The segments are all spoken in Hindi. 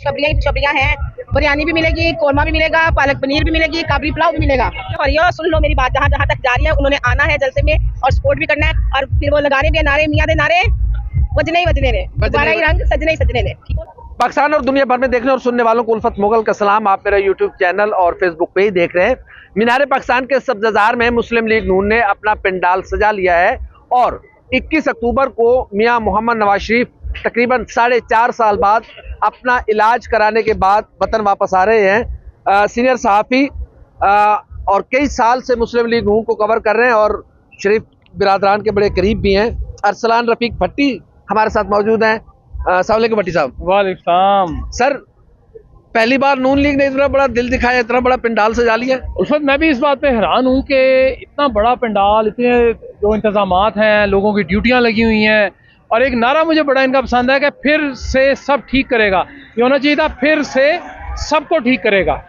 शबरियाँ शबरियाँ हैं, बिरयानी भी मिलेगी, कोरमा भी मिलेगा, पालक पनीर भी मिलेगी, काबली पुलाव भी मिलेगा। और ये सुन लो मेरी बात, जहाँ जहाँ तक जा रही है उन्होंने आना है जलसे में और सपोर्ट भी करना है, और फिर वो लगाने भी नारे, मियाँ दे नारे बजने ही बजने ने, दोबारा ही रंग सजने ही सजने ने। पाकिस्तान और दुनिया भर में देखने और सुनने वालों को उल्फत मुगल का सलाम। आप मेरा यूट्यूब चैनल और फेसबुक पे ही देख रहे हैं। मीनार पाकिस्तान के सब्ज़ाजार में मुस्लिम लीग नून ने अपना पंडाल सजा लिया है और 21 अक्टूबर को मियां मोहम्मद नवाज शरीफ तकरीबन 4.5 साल बाद अपना इलाज कराने के बाद वतन वापस आ रहे हैं। सीनियर सहाफ़ी और कई साल से मुस्लिम लीग नून को कवर कर रहे हैं और शरीफ बिरादरान के बड़े करीब भी हैं। अरसलान रफीक भट्टी हमारे साथ मौजूद हैं। अस्सलाम वालेकुम भट्टी साहब। वालेकुम सर, पहली बार नून लीग ने इतना बड़ा दिल दिखाया, इतना बड़ा पंडाल सजा लिया। उस वक्त मैं भी इस बात पे हैरान हूँ कि इतना बड़ा पंडाल, इतने जो इंतजामात हैं, लोगों की ड्यूटियाँ लगी हुई हैं, और एक नारा मुझे बड़ा इनका पसंद है कि फिर से सब ठीक करेगा। ये होना चाहिए था फिर से सबको ठीक करेगा,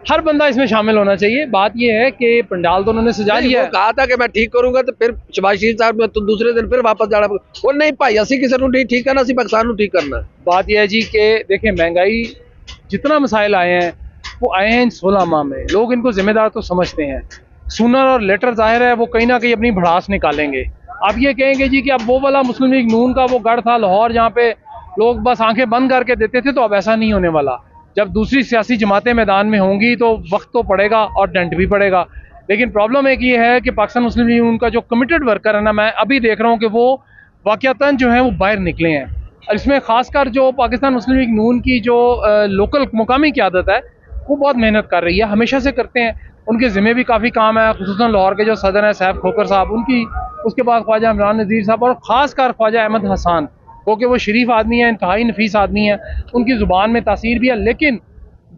हर बंदा इसमें शामिल होना चाहिए। बात यह है कि पंडाल तो उन्होंने सजा लिया है। कहा था कि मैं ठीक करूंगा, तो फिर शहबाज शरीफ साहब तो दूसरे दिन फिर वापस जाना। वो नहीं भाई, असी किसी को नहीं ठीक करना, असी पाकिस्तान को ठीक करना। बात यह है जी कि देखिए, महंगाई जितना मसाइल आए हैं वो आए हैं इन 16 माह में। लोग इनको जिम्मेदार तो समझते हैं, सूनर और लेटर जाहिर है वो कहीं ना कहीं अपनी भड़ास निकालेंगे। आप ये कहेंगे जी कि अब वो वाला मुस्लिम लीग नून का वो गढ़ था लाहौर, जहाँ पे लोग बस आंखें बंद करके देते थे, तो अब ऐसा नहीं होने वाला। जब दूसरी सियासी जमातें मैदान में होंगी तो वक्त तो पड़ेगा और डंट भी पड़ेगा। लेकिन प्रॉब्लम एक ये है कि पाकिस्तान मुस्लिम लीग नून का जो कमिटेड वर्कर है ना, मैं अभी देख रहा हूँ कि वो वाकयातन जो है वो बाहर निकले हैं। और इसमें खासकर जो पाकिस्तान मुस्लिम लीग नून की जो लोकल मुकामी क़यादत है वो बहुत मेहनत कर रही है, हमेशा से करते हैं। उनके ज़िम्मे भी काफ़ी काम है, खुसूसन लाहौर के जो सदर हैं सैफ खोकर साहब, उनकी, उसके बाद ख्वाजा इमरान नज़ीर साहब, और ख़ासकर ख्वाजा अहमद हसन, क्योंकि वो शरीफ आदमी है, इंतहाई नफीस आदमी है, उनकी ज़ुबान में तासीर भी है। लेकिन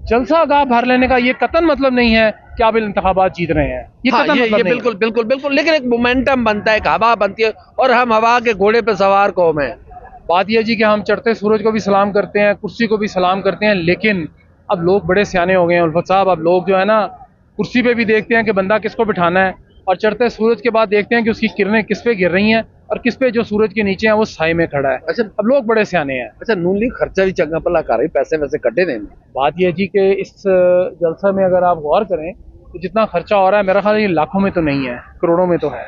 जलसा गाह भर लेने का ये कतन मतलब नहीं है कि आप इंतखाबात जीत रहे हैं। ये हाँ, कतन ये मतलब बिल्कुल बिल्कुल बिल्कुल, लेकिन एक मोमेंटम बनता है, एक हवा बनती है, और हम हवा के घोड़े पे सवार कौम है। बात यह जी कि हम चढ़ते सूरज को भी सलाम करते हैं, कुर्सी को भी सलाम करते हैं, लेकिन अब लोग बड़े सियाने हो गए हैं उल्फत साहब। अब लोग जो है ना, कुर्सी पे भी देखते हैं कि बंदा किसको बिठाना है, और चढ़ते सूरज के बाद देखते हैं कि उसकी किरणें किस पे गिर रही हैं और किस पे जो सूरज के नीचे है वो साए में खड़ा है। अच्छा, अब लोग बड़े सियाने हैं। अच्छा, नून लीग खर्चा भी चंगा भला कर रही, पैसे वैसे कटे नहीं। बात यह जी कि इस जलसा में अगर आप गौर करें तो जितना खर्चा हो रहा है, मेरा ख्याल ये लाखों में तो नहीं है, करोड़ों में तो है।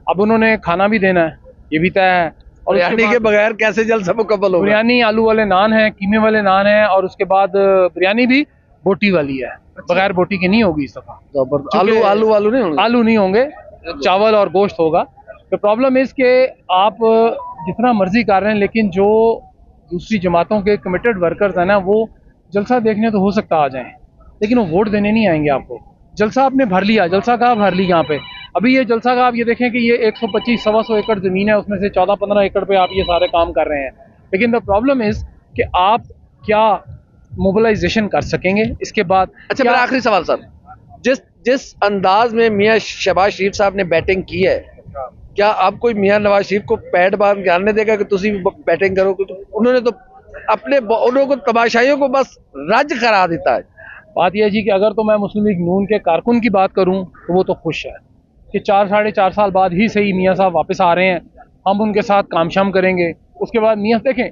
अब उन्होंने खाना भी देना है, ये भी तय है। और बिरयानी के बगैर कैसे जलसा मुकम्मल होगा? बिरयानी, आलू वाले नान है, कीमे वाले नान है, और उसके बाद बिरयानी भी बोटी वाली है। अच्छा। बगैर बोटी की नहीं होगी इस दफा। आलू आलू आलू नहीं होंगे, आलू नहीं होंगे, चावल और गोश्त होगा। तो प्रॉब्लम इस के आप जितना मर्जी कर रहे हैं, लेकिन जो दूसरी जमातों के कमिटेड वर्कर्स हैं ना, वो जलसा देखने तो हो सकता आ जाएं, लेकिन वो वोट देने नहीं आएंगे आपको। जलसा आपने भर लिया, जलसा कहाँ भर ली यहाँ पे। अभी ये जलसा का आप ये देखें कि ये 125-125 एकड़ ज़मीन है, उसमें से 14-15 एकड़ पे आप ये सारे काम कर रहे हैं। लेकिन द प्रॉब्लम इज़ कि आप क्या मोबिलाइजेशन कर सकेंगे इसके बाद। अच्छा, मेरा आखिरी सवाल सर, जिस अंदाज में मियां शहबाज शरीफ साहब ने बैटिंग की है, क्या आप कोई मियां नवाज शरीफ को पैड बांध के आने देगा कि तुसी बैटिंग करो? उन्होंने तो अपने उन्होंने को तमाशाइयों को बस रज करा देता है। बात यह है जी कि अगर तो मैं मुस्लिम लीग नून के कारकुन की बात करूं तो वो तो खुश है कि 4-4.5 साल बाद ही सही मियां साहब वापस आ रहे हैं, हम उनके साथ काम शाम करेंगे। उसके बाद मियां देखें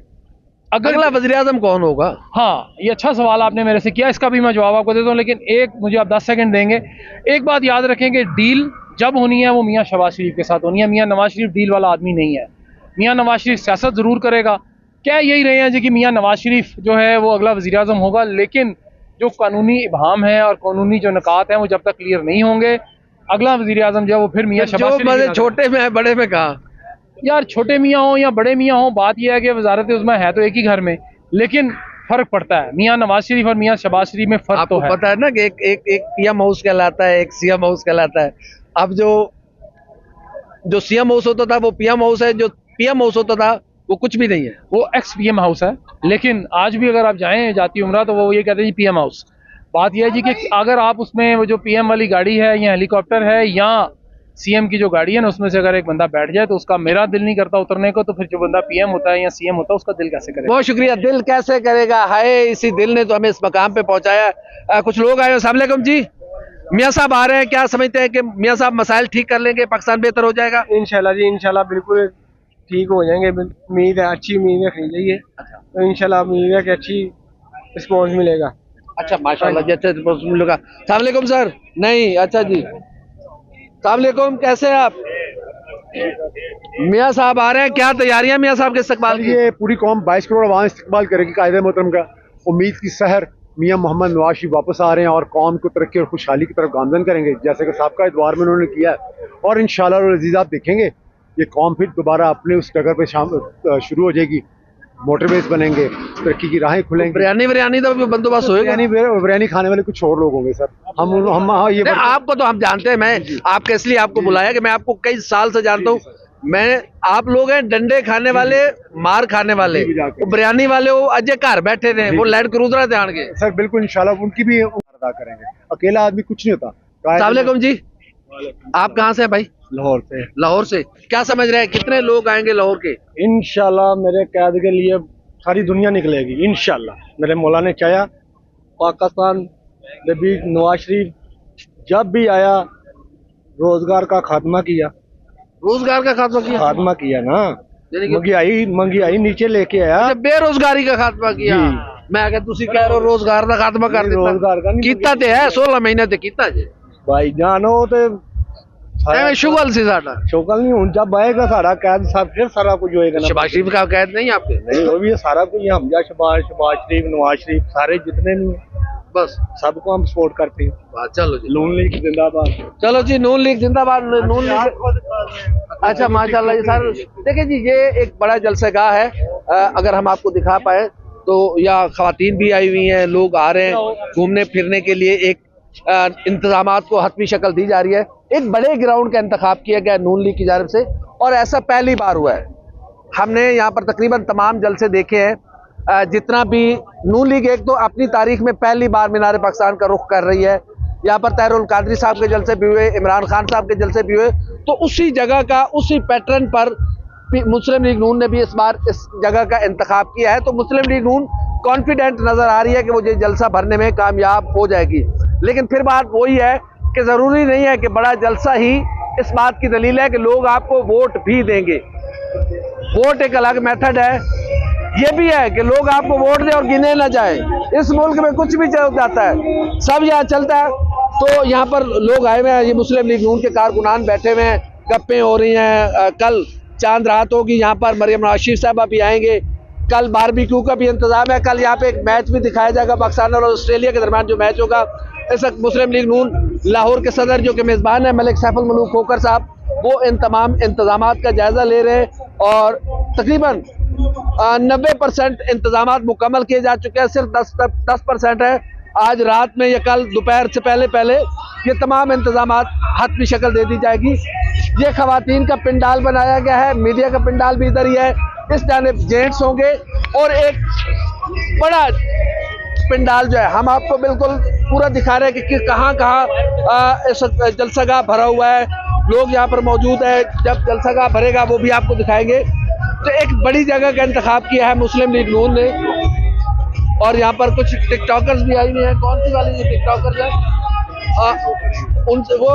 अगर अगला वज़ीर आज़म कौन होगा। हाँ, ये अच्छा सवाल आपने मेरे से किया, इसका भी मैं जवाब आपको देता हूँ, लेकिन एक मुझे आप 10 सेकंड देंगे। एक बात याद रखेंगे, डील जब होनी है वो मियां शहबाज शरीफ के साथ होनी है। मियां नवाज शरीफ डील वाला आदमी नहीं है। मियां नवाज शरीफ सियासत ज़रूर करेगा, क्या यही रहे हैं जी कि मियां नवाज शरीफ जो है वो अगला वज़ीर आज़म होगा, लेकिन जो कानूनी इबाहम है और कानूनी जो निकात हैं वो जब तक क्लियर नहीं होंगे, अगला वज़ीर आज़म जो है वो फिर मियां शहबाज शरीफ। छोटे में है, बड़े में कहा यार, छोटे मियाँ हों या बड़े मियाँ हों, बात यह है कि वज़ारत उज़्मा है तो एक ही घर में, लेकिन फर्क पड़ता है। मियां नवाज शरीफ और मियां शहबाज शरीफ में फर्क तो है। पता है ना कि एक पीएम हाउस कहलाता है, एक सीएम हाउस कहलाता है। अब जो सीएम हाउस होता था वो पीएम हाउस है, जो पीएम हाउस होता था वो कुछ भी नहीं है, वो एक्स पीएम हाउस है। लेकिन आज भी अगर आप जाएं जाती उम्रा तो वो ये कहते हैं जी पीएम हाउस। बात यह है जी कि अगर आप उसमें वो जो पीएम वाली गाड़ी है या हेलीकॉप्टर है या सीएम की जो गाड़ी है ना, उसमें से अगर एक बंदा बैठ जाए तो उसका मेरा दिल नहीं करता उतरने को, तो फिर जो बंदा पीएम होता है या सीएम होता है उसका दिल कैसे करेगा? बहुत शुक्रिया। दिल कैसे करेगा, हाय इसी दिल ने तो हमें इस मकाम पे पहुंचाया। कुछ लोग आए। अस्सलाम वालेकुम जी, मियां साहब आ रहे हैं, क्या समझते हैं कि मियां साहब मसाइल ठीक कर लेंगे, पाकिस्तान बेहतर हो जाएगा? इंशाल्लाह जी, इंशाल्लाह बिल्कुल ठीक हो जाएंगे। उम्मीद है, अच्छी उम्मीद रखनी चाहिए। तो इंशाल्लाह उम्मीद है कि अच्छी रिस्पॉन्स मिलेगा। अच्छा माशाल्लाह जी, अच्छा रिस्पॉन्स मिलेगा। अस्सलाम वालेकुम सर। नहीं, अच्छा जी, अस्सलाम वालेकुम, कैसे हैं आप? मियाँ साहब आ रहे हैं, क्या तैयारियां मियाँ साहब के इस्तकबाल की? ये पूरी कौम 22 करोड़ आवाम इस्तकबाल करेगी कायदे मोहतरम का। उम्मीद की सहर मियाँ मोहम्मद नवाज शरीफ वापस आ रहे हैं और कौम को तरक्की और खुशहाली की तरफ गामजन करेंगे, जैसे कि साबका इतवार में उन्होंने किया है। और इंशाअल्लाह अज़ीज़ आप देखेंगे ये कौम फिर दोबारा अपने उस जगह पे शुरू हो जाएगी। मोटरवेज बनेंगे, तरक्की की राहें खुलेंगी। बिरयानी तो बंदोबस्त होएगा। बिरयानी खाने वाले कुछ और लोग होंगे सर। हम हाँ ये नहीं, आपको तो हम जानते हैं, मैं आपके इसलिए आपको बुलाया कि मैं आपको कई साल से जानता हूँ। मैं आप लोग हैं डंडे खाने वाले, मार खाने वाले, वो बिरयानी वाले वो अजय घर बैठे थे, वो लैंड क्रूजर ध्यान के सर बिल्कुल इंशाल्लाह उनकी भी अदा करेंगे। अकेला आदमी कुछ नहीं होता। अस्सलाम वालेकुम जी, आप कहाँ से हैं भाई? लाहौर से। लाहौर से। क्या समझ रहे हैं कितने लोग आएंगे लाहौर के? इंशाल्लाह मेरे कैद के लिए सारी दुनिया निकलेगी इंशाल्लाह। मेरे मौला ने चाहा, पाकिस्तान नबी नवाज शरीफ जब भी आया रोजगार का खात्मा किया। रोजगार का खात्मा किया ना, महंगाई नीचे लेके आया। अच्छा, बेरोजगारी का खात्मा किया। मैं अगर तुसी कह रहे हो रोजगार का खात्मा कर दिता, रोजगार का नहीं कीता ते है 16 महीने ते कीता जे भाई जान हो ते ਐਵੇਂ ਸ਼ੁਗਲ ਸੀ ਸਾਡਾ। शोकल नहीं हूं, जब आएगा सारा कैद सब फिर सारा कुछ होएगा ना। शहबाज शरीफ का कैद नहीं आपके? नहीं, वो भी है सारा कुछ। हमजा शहबाज शरीफ नवाज शरीफ सारे जितने भी बस सबको हम सपोर्ट करते हैं। चलो जी, नून लीग जिंदाबाद। चलो जी, नून लीग जिंदाबाद। नून लीग अच्छा माशाल्लाह जी सर। देखिए जी, ये एक बड़ा जलसेगाह है। अगर हम आपको दिखा पाए तो यहाँ खवातीन भी आई हुई हैं, लोग आ रहे हैं घूमने फिरने के लिए। एक इंतजामात को हतमी शक्ल दी जा रही है। एक बड़े ग्राउंड का इंतखाब किया गया नून लीग की जानिब से, और ऐसा पहली बार हुआ है। हमने यहाँ पर तकरीबन तमाम जलसे देखे हैं। जितना भी नून लीग एक तो अपनी तारीख में पहली बार मीनार पाकिस्तान का रुख कर रही है। यहाँ पर तहरुल कादरी साहब के जलसे भी हुए, इमरान खान साहब के जलसे भी हुए, तो उसी जगह का उसी पैटर्न पर मुस्लिम लीग नून ने भी इस बार इस जगह का इंतखाब किया है। तो मुस्लिम लीग नून कॉन्फिडेंट नजर आ रही है कि वो ये जलसा भरने में कामयाब हो जाएगी। लेकिन फिर बात वही है कि जरूरी नहीं है कि बड़ा जलसा ही इस बात की दलील है कि लोग आपको वोट भी देंगे। वोट एक अलग मेथड है। ये भी है कि लोग आपको वोट दें और गिने ना जाए। इस मुल्क में कुछ भी चल जाता है, सब यहाँ चलता है। तो यहाँ पर लोग आए हुए हैं, ये मुस्लिम लीग नून के कारकुनान बैठे हुए हैं, गप्पें हो रही हैं। कल चांद रात होगी, यहाँ पर मरियम नवाज साहबा भी आएंगे। कल बारबेक्यू का भी इंतजाम है। कल यहाँ पे एक मैच भी दिखाया जाएगा पाकिस्तान और ऑस्ट्रेलिया के दरमियान जो मैच होगा। इस वक्त मुस्लिम लीग नून लाहौर के सदर जो कि मेज़बान है मलिक सैफुल मलूक खोखर साहब, वो इन तमाम इंतजामात का जायजा ले रहे हैं और तकरीबन 90% इंतजामात मुकम्मल किए जा चुके हैं। सिर्फ 10% है। आज रात में या कल दोपहर से पहले ये तमाम इंतजामात हतमी शक्ल दे दी जाएगी। ये खवातीन का पिंडाल बनाया गया है, मीडिया का पिंडाल भी इधर ही है। इस जानिब जेंट्स होंगे और एक बड़ा पिंडाल जो है हम आपको बिल्कुल पूरा दिखा रहे हैं कि कहाँ इस जलसागाह भरा हुआ है। लोग यहाँ पर मौजूद है। जब जलसागाह भरेगा वो भी आपको दिखाएंगे। तो एक बड़ी जगह का इंतखाब किया है मुस्लिम लीग नून ने। और यहाँ पर कुछ टिकटॉकर्स भी आई हुई हैं। कौन सी वाली ये टिकटॉकर्स है? उनसे वो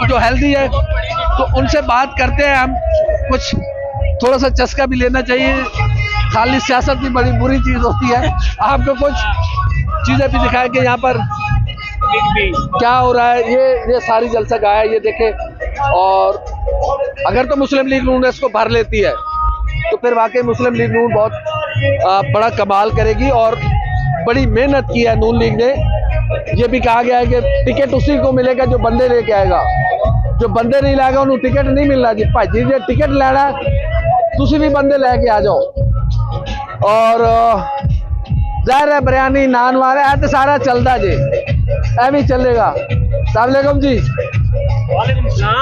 जो हेल्दी है, तो उनसे बात करते हैं हम। कुछ थोड़ा सा चस्का भी लेना चाहिए, खाली सियासत भी बड़ी बुरी चीज होती है। आपको कुछ चीजें भी दिखाएं कि यहाँ पर क्या हो रहा है। ये सारी जलसागाह है, ये देखें। और अगर तो मुस्लिम लीग नून इसको भर लेती है तो फिर वाकई मुस्लिम लीग नून बहुत बड़ा कमाल करेगी। और बड़ी मेहनत की है नून लीग ने। ये भी कहा गया है कि टिकट उसी को मिलेगा जो बंदे लेके आएगा। जो बंदे नहीं लाएगा उन्हें टिकट नहीं मिलना जी। भाई जी जे टिकट लेना तुसी भी बंदे लेके आ जाओ। और जाहिर है बिरयानी नान वाले है तो सारा चलता जी, भी चलेगा। अस्सलाम वालेकुम जी,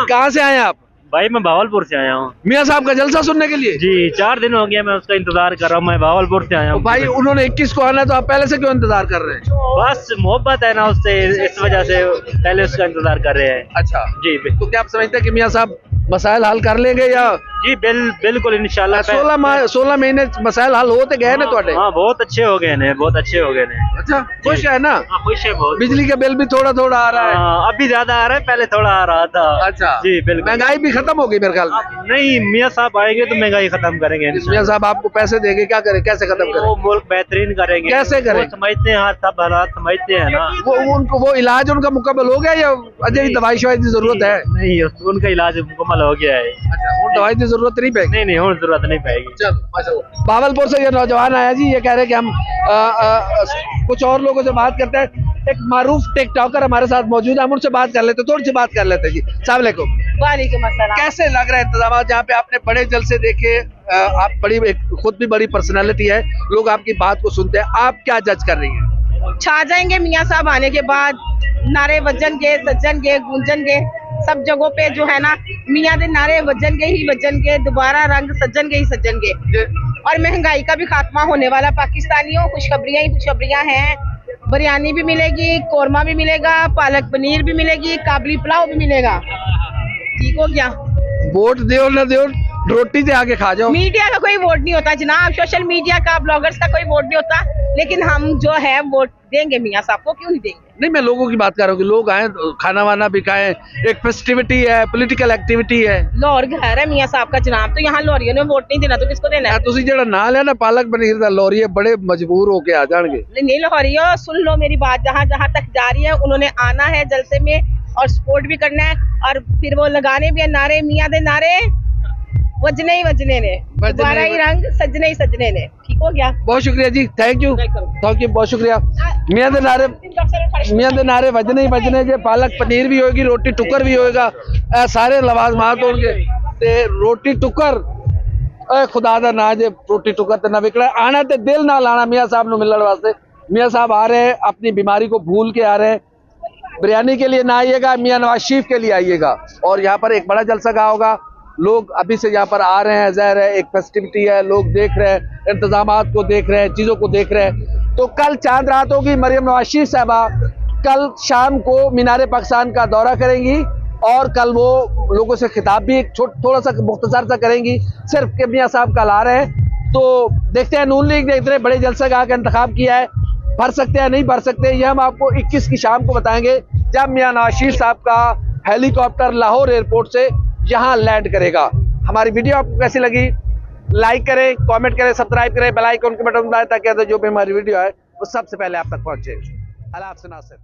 कहाँ से आए आप? भाई मैं भावलपुर से आया हूँ। मियाँ साहब का जलसा सुनने के लिए? जी 4 दिन हो गया मैं उसका इंतजार कर रहा हूँ। मैं भावलपुर से आया हूँ। भाई उन्होंने 21 को आना, तो आप पहले से क्यों इंतजार कर रहे हैं? बस मोहब्बत है ना उससे, इस वजह से पहले उसका इंतजार कर रहे हैं। अच्छा जी तो क्या आप समझते हैं कि मियाँ साहब मसाइल हल कर लेंगे या जी बिल्कुल इंशाल्लाह 16 महीने मसाइल हल होते गए ने ਤੁਹਾਡੇ? हाँ बहुत अच्छे हो गए ने, बहुत अच्छे हो गए ने। अच्छा खुश है ना? हाँ, खुश है बहुत। बिजली का बिल भी थोड़ा थोड़ा आ रहा है? हाँ, अभी ज्यादा आ रहा है, पहले थोड़ा आ रहा था। अच्छा जी बिल्कुल। महंगाई भी खत्म हो गई मेरे ख्याल में। नहीं, मियाँ साहब आएंगे तो महंगाई खत्म करेंगे इंशाल्लाह। मियाँ साहब आपको पैसे देंगे, क्या करें, कैसे खत्म करें? वो मुल्क बेहतरीन करेंगे। कैसे करें? वो समझते हैं, सब हालात समझते हैं ना। वो इलाज उनका मुकम्मल हो गया या अजय दवाई शवाई की जरूरत है? नहीं, उनका इलाज मुकम्मल हो गया है। अच्छा वो दवाई की जरूरत नहीं पड़ेगी? नहीं और जरूरत नहीं पड़ेगी। चलो माशाल्लाह। बावलपुर से ये नौजवान आया जी, ये कह रहे हैं कि हम कुछ और लोगों से बात करते हैं। एक मारूफ टिकटॉकर हमारे साथ मौजूद है, हम उनसे बात कर लेते हैं, थोड़ी सी बात कर लेते हैं जी। अस्सलाम वालेकुम। वालेकुम अस्सलाम। कैसे लग रहा है इंतजाम जहाँ पे आपने बड़े जलसे देखे? आप खुद भी बड़ी पर्सनालिटी है, लोग आपकी बात को सुनते हैं, आप क्या जज कर रही हैं? छा जाएंगे मियाँ साहब आने के बाद, नारे वजन के, सज्जन के, गूंजन के, सब जगहों पे जो है ना मियाँ दे नारे वजन के ही वजन के, दोबारा रंग सज्जन के ही सज्जन के। और महंगाई का भी खात्मा होने वाला। पाकिस्तानियों खुशखबरियां ही खुशखबरियां हैं। बिरयानी भी मिलेगी, कोरमा भी मिलेगा, पालक पनीर भी मिलेगी, काबली पुलाव भी मिलेगा। ठीक हो गया? वोट दो ना दो, रोटी से आके खा जाओ। मीडिया का कोई वोट नहीं होता जनाब, सोशल मीडिया का, ब्लॉगर्स का कोई वोट नहीं होता, लेकिन हम जो है वोट देंगे मियाँ साहब को, क्यों नहीं देंगे? नहीं, मैं लोगों की बात कर रहा हूँ कि लोग आए, खाना वाना भी खाएं, एक फेस्टिविटी है, पॉलिटिकल एक्टिविटी है। लाहौर घर है मियाँ साहब का जनाब, तो यहाँ लाहौरियों ने वोट नहीं देना तो किसको देना है? तुसी जेड़ा नाल है ना पालक पनीर दा, लाहौरी बड़े मजबूर होके आ जाएंगे। नहीं लाहौरियों, सुन लो मेरी बात, जहाँ जहाँ तक जा रही है उन्होंने आना है जलसे में और सपोर्ट भी करना है, और फिर वो लगाने भी है नारे, मियाँ दे नारे वजने ही वजने ने, दोबारा ही रंग सजने ही सजने ने। ठीक हो गया? बहुत शुक्रिया जी, थैंक यू, बहुत शुक्रिया। मियाँ दे नारे वजने ही वजने जे, पालक पनीर भी होगी, रोटी टुकर भी होएगा, सारे लवाजमात होंगे ते रोटी टुकर खुदा दा ना जे रोटी टुकर ते ना विकड़ा। आना ते दिल ना लाना मियाँ साहब नु मिलने वास्ते। मियाँ साहब आ रहे हैं, अपनी बीमारी को भूल के आ रहे हैं। बिरयानी के लिए ना आइएगा, मियाँ नवाज शरीफ के लिए आइएगा। और यहाँ पर एक बड़ा जलसा का होगा, लोग अभी से यहाँ पर आ रहे हैं, ज़ाहिर है एक फेस्टिविटी है, लोग देख रहे हैं, इंतजामात को देख रहे हैं, चीज़ों को देख रहे हैं। तो कल चांद रात होगी, मरियम नवाज शरीफ साहबा कल शाम को मीनार पाकिस्तान का दौरा करेंगी और कल वो लोगों से खिताब भी थोड़ा सा मुख्तसर सा करेंगी, सिर्फ कि मियाँ साहब कल आ रहे हैं। तो देखते हैं, नून लीग ने इतने बड़े जलसे का इंतखाब किया है, भर सकते हैं नहीं भर सकते, ये हम आपको 21 की शाम को बताएंगे, जब मियाँ नवाज शरीफ साहब का हेलीकॉप्टर लाहौर एयरपोर्ट से यहाँ लैंड करेगा। हमारी वीडियो आपको कैसी लगी? लाइक करें, कमेंट करें, सब्सक्राइब करें, बेल आइकन के बटन दबाएं ताकि जो भी हमारी वीडियो है वो सबसे पहले आप तक पहुंचे। अल्लाह हाफ़िज़ नासिर।